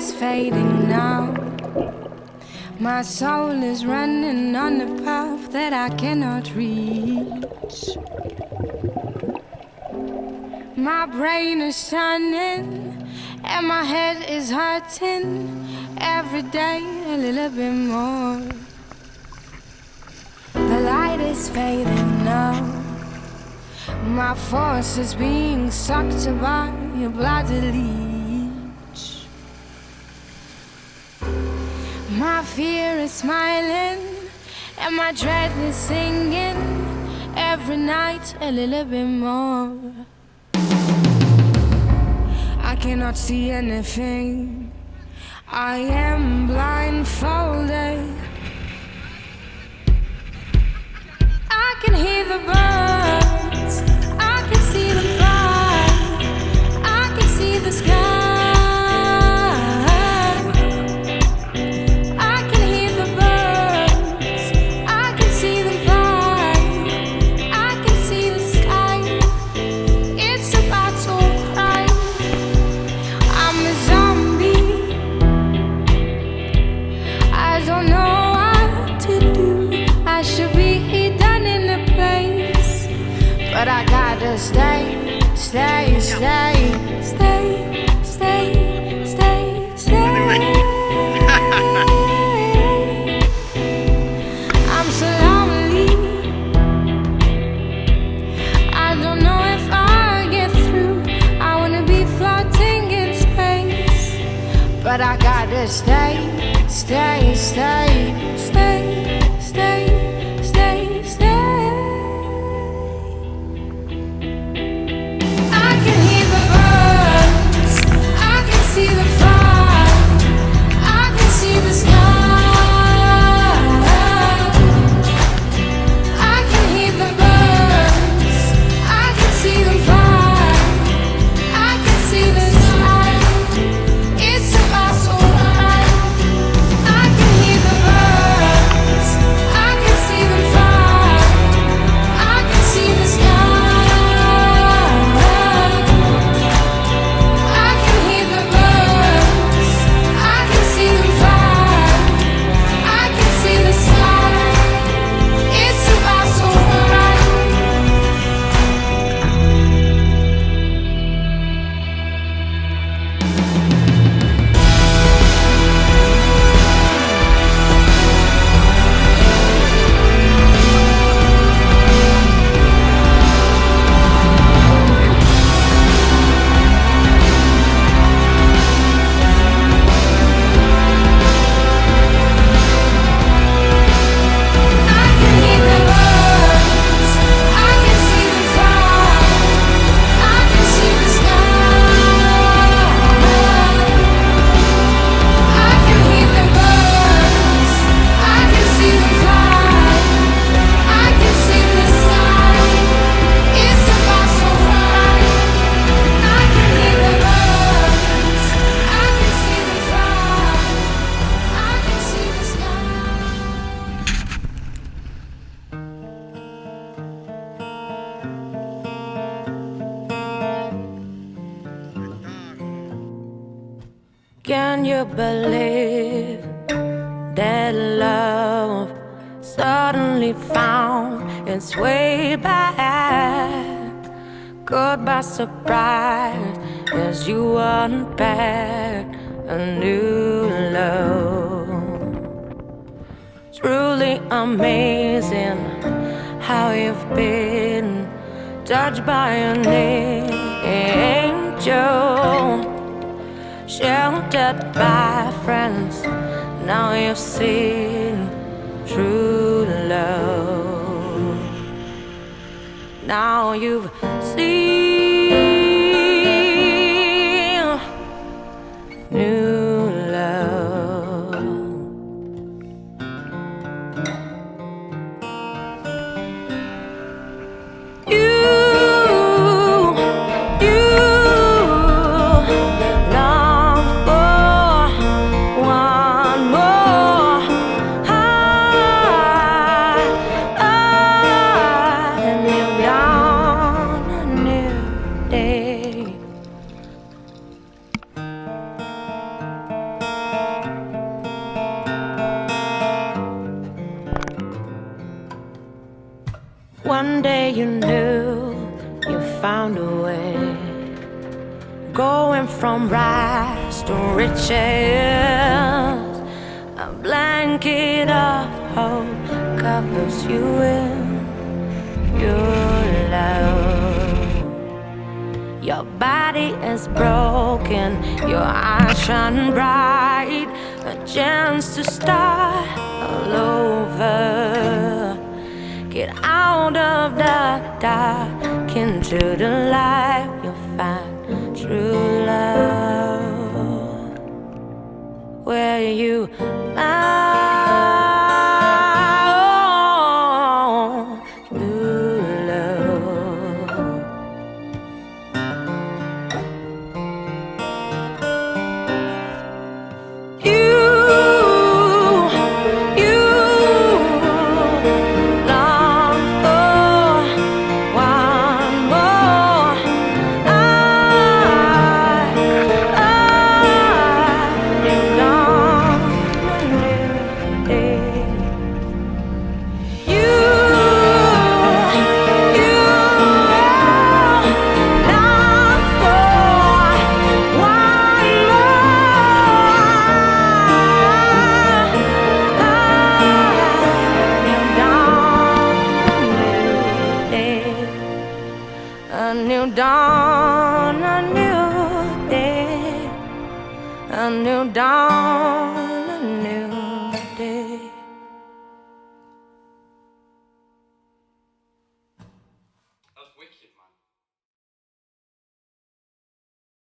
is fading now. My soul is running on a path that I cannot reach. My brain is turning and my head is hurting every day a little bit more. The light is fading now. My force is being sucked by a bloody leech. My fear is smiling and my dread is singing every night a little bit more. I cannot see anything. I am blindfolded. I can hear the birds. I can see them fly. I can see the sky. But I gotta stay, stay, stay, stay, stay, stay, stay. I'm so lonely. I don't know if I'll get through. I wanna be floating in space. But I gotta stay, stay, stay, stay, stay, stay, stay. See the fire, I can see the sky. I can hear the birds, I can see them fly. I can see the sky, it's about so right. I can hear the birds, I can see them fly. I can see the sky. Can you believe that love suddenly found its way back? Caught by surprise as you unpacked a new love. Truly amazing how you've been touched by an angel, sheltered by friends. Now you've seen true love. Now you've seen new love. You long for one more high, and you're gone new. you knew you found a way, going from rags to riches. A blanket of hope covers you in your love. Your body is broken, your eyes shine bright, a chance to start all over. Get out of the dark into the light. You'll find true love where you found true love. You long for one more. New dawn, a new day. You long for one more. New dawn, a new day. A new dawn, a new day. That's wicked, man.